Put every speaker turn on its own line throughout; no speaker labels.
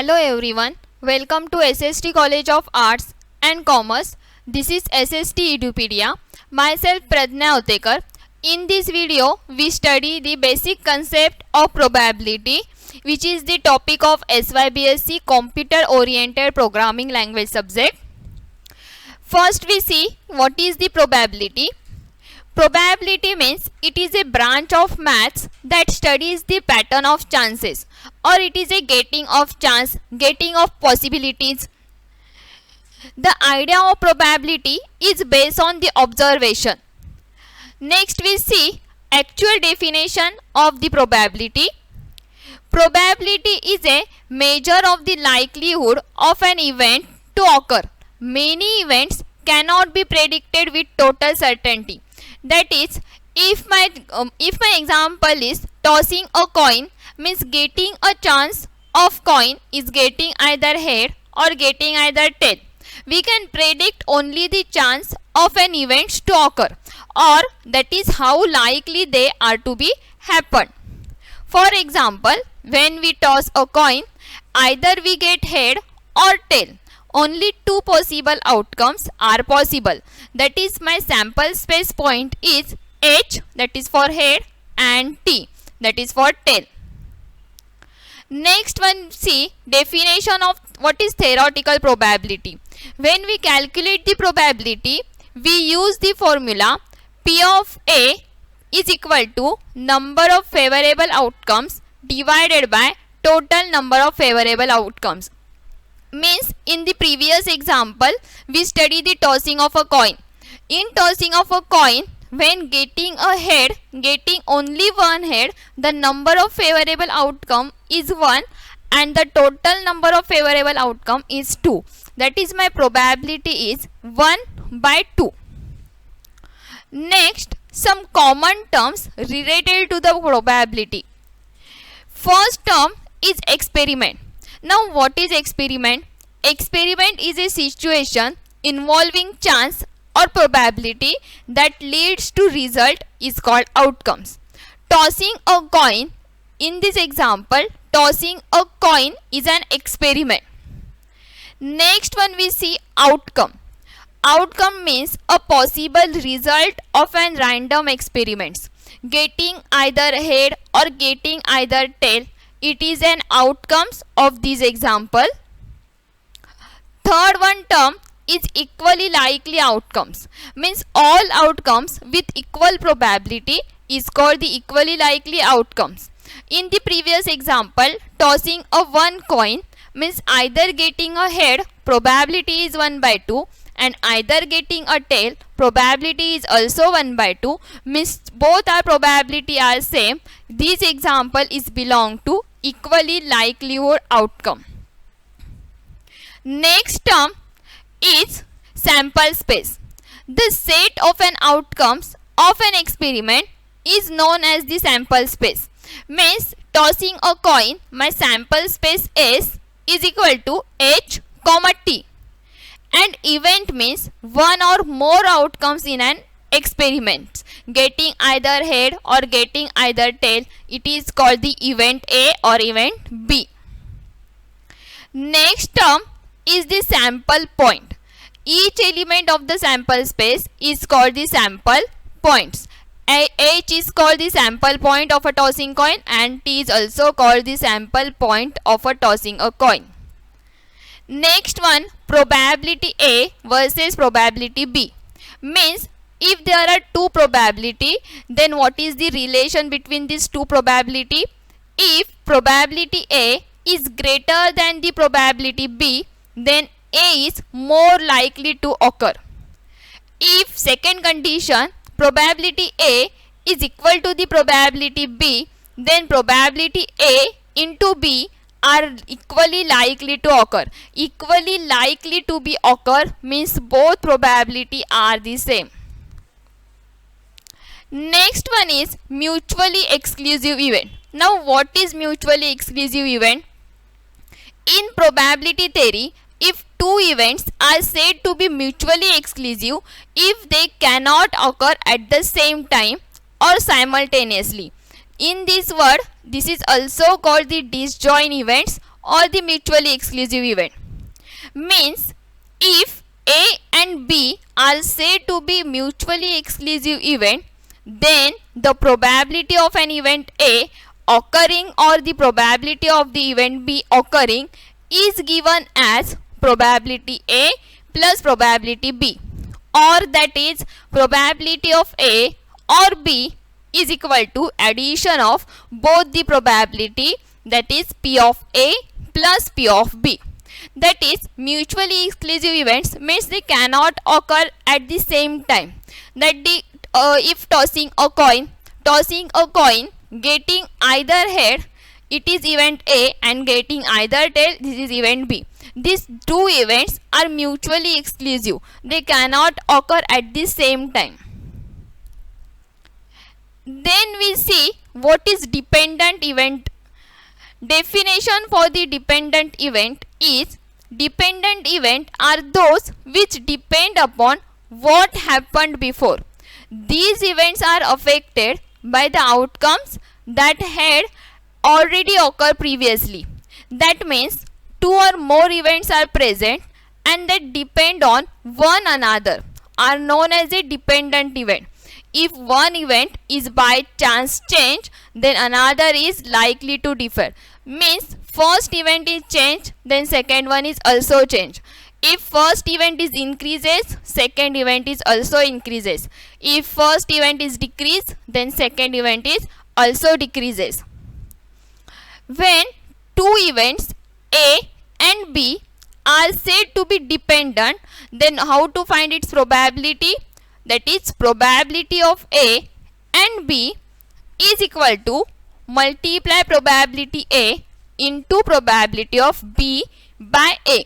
Hello everyone, welcome to SST College of Arts and Commerce. This is SST Edupedia. Myself Pradnya Otekar. In this video, we study the basic concept of probability, which is the topic of SYBSC Computer Oriented Programming Language subject. First we see what is the probability. Probability means it is a branch of maths that studies the pattern of chances, or it is a getting of chance, getting of possibilities. The idea of probability is based on the observation. Next we see actual definition of the probability. Probability is a measure of the likelihood of an event to occur. Many events cannot be predicted with total certainty. That is, if my example is tossing a coin, means getting a chance of coin is getting either head or getting either tail. We can predict only the chance of an event to occur, or that is how likely they are to be happen. For example, when we toss a coin, either we get head or tail. Only two possible outcomes are possible. That is, my sample space point is H, that is for head, and T, that is for tail. Next one, see definition of what is theoretical probability. When we calculate the probability, we use the formula P of A is equal to number of favorable outcomes divided by total number of favorable outcomes. Means in the previous example, we study the tossing of a coin. In tossing of a coin, when getting a head, getting only one head, the number of favorable outcome is 1 and the total number of favorable outcome is 2. That is, my probability is 1 by 2. Next, some common terms related to the probability. First term is experiment. Now, what is experiment? Experiment is a situation involving chance or probability that leads to result is called outcomes. Tossing a coin, in this example, tossing a coin is an experiment. Next one we see outcome. Outcome means a possible result of an random experiments. Getting either head or getting either tail, it is an outcomes of this example. Third one term is equally likely outcomes. Means all outcomes with equal probability is called the equally likely outcomes. In the previous example, tossing a one coin means either getting a head, probability is 1 by 2, and either getting a tail, probability is also 1 by 2. Means both our probability are same. This example is belong to equally likelihood outcome. Next term is sample space. The set of an outcomes of an experiment is known as the sample space. Means tossing a coin, my sample space S is equal to H, T. And event means one or more outcomes in an experiment. Getting either head or getting either tail, it is called the event A or event B. Next term is the sample point. Each element of the sample space is called the sample points. H is called the sample point of a tossing coin and T is also called the sample point of a tossing a coin. Next one, probability A versus probability B. Means if there are two probability, then what is the relation between these two probability? If probability A is greater than the probability B, then A is more likely to occur. If second condition, probability A is equal to the probability B, then probability A into B are equally likely to occur. Equally likely to be occur means both probability are the same. Next one is mutually exclusive event. Now, what is mutually exclusive event? In probability theory, if two events are said to be mutually exclusive if they cannot occur at the same time or simultaneously. In this word, this is also called the disjoint events or the mutually exclusive event. Means if A and B are said to be mutually exclusive event, then the probability of an event A occurring or the probability of the event B occurring is given as probability A plus probability B, or that is probability of A or B is equal to addition of both the probability, that is P of A plus P of B. That is, mutually exclusive events means they cannot occur at the same time. That if tossing a coin, getting either head, it is event A, and getting either tail, this is event B. These two events are mutually exclusive. They cannot occur at the same time. Then we see what is dependent event. Definition for the dependent event is: dependent event are those which depend upon what happened before. These events are affected by the outcomes that had already occurred previously. That means two or more events are present and that depend on one another are known as a dependent event. If one event is by chance changed, then another is likely to differ. Means first event is changed, then second one is also changed. If first event is increases, second event is also increases. If first event is decrease, then second event is also decreases. When two events A and B are said to be dependent, then how to find its probability? That is, probability of A and B is equal to multiply probability A into probability of B by A.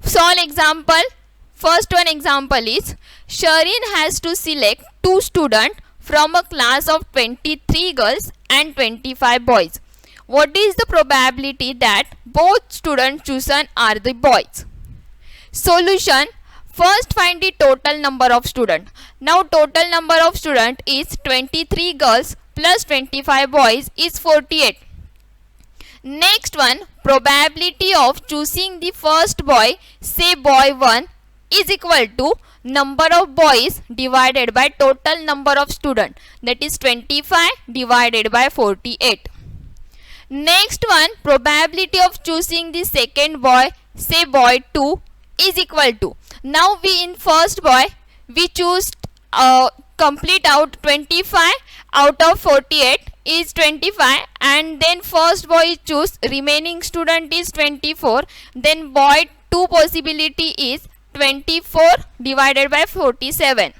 Solve example. First one example is: Sharin has to select two students from a class of 23 girls and 25 boys. What is the probability that both students chosen are the boys? Solution. First find the total number of students. Now total number of students is 23 girls plus 25 boys is 48. Next one, probability of choosing the first boy, say boy 1, is equal to number of boys divided by total number of students, that is 25 divided by 48. Next one, probability of choosing the second boy, say boy 2, is equal to, now we in first boy we choose complete out 25 out of 48 is 25, and then first boy choose remaining student is 24, then boy 2 possibility is 24 divided by 47.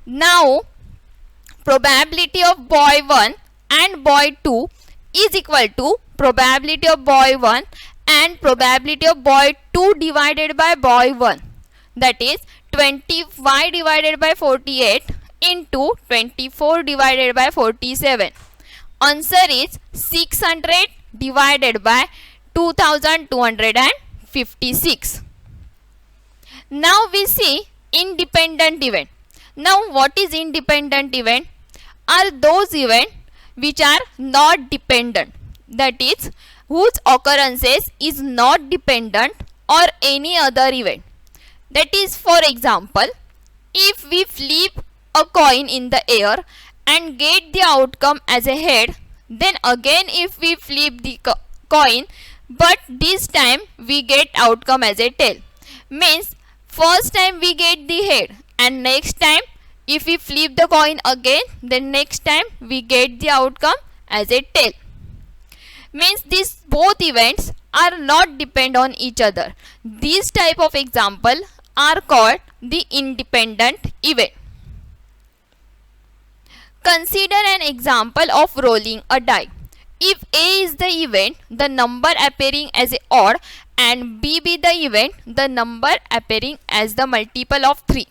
Now probability of boy 1 and boy 2 is equal to probability of boy 1 and probability of boy 2 divided by boy 1, that is 25 divided by 48 into 24 divided by 47. Answer is 600 divided by 2256. Now we see independent event. Now what is independent event? Are those events which are not dependent, that is whose occurrences is not dependent or any other event. That is, for example, if we flip a coin in the air and get the outcome as a head, then again if we flip the coin, but this time we get outcome as a tail. Means first time we get the head, and next time if we flip the coin again, then next time we get the outcome as a tail. Means these both events are not depend on each other. These type of example are called the independent event. Consider an example of rolling a die. If A is the event, the number appearing as a odd, and B be the event, the number appearing as the multiple of 3.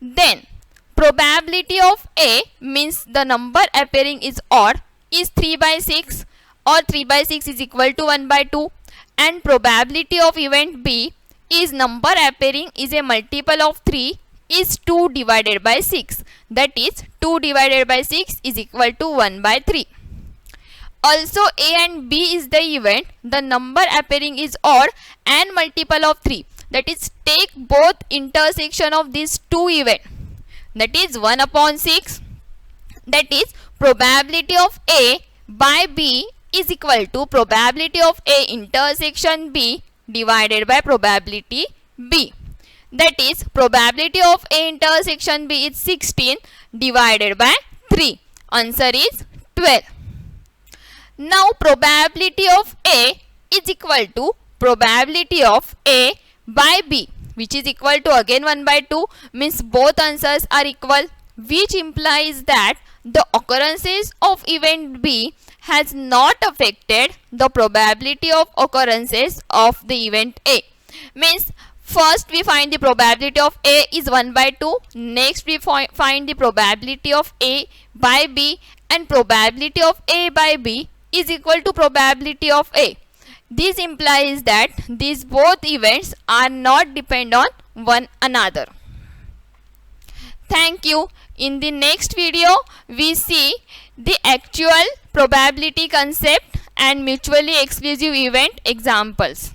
Then probability of A means the number appearing is odd is 3 by 6, or 3 by 6 is equal to 1 by 2, and probability of event B is number appearing is a multiple of 3 is 2 divided by 6, that is 2 divided by 6 is equal to 1 by 3. also A and B is the event, the number appearing is odd and multiple of 3. That is, take both intersection of these two events. That is 1 upon 6. That is, probability of A by B is equal to probability of A intersection B divided by probability B. That is, probability of A intersection B is 16 divided by 3. Answer is 12. Now, probability of A is equal to probability of A by B, which is equal to again 1 by 2, means both answers are equal, which implies that the occurrences of event B has not affected the probability of occurrences of the event A. Means first we find the probability of A is 1 by 2, next we find the probability of A by B, and probability of A by B is equal to probability of A. This implies that these both events are not depend on one another. Thank you. In the next video, we see the actual probability concept and mutually exclusive event examples.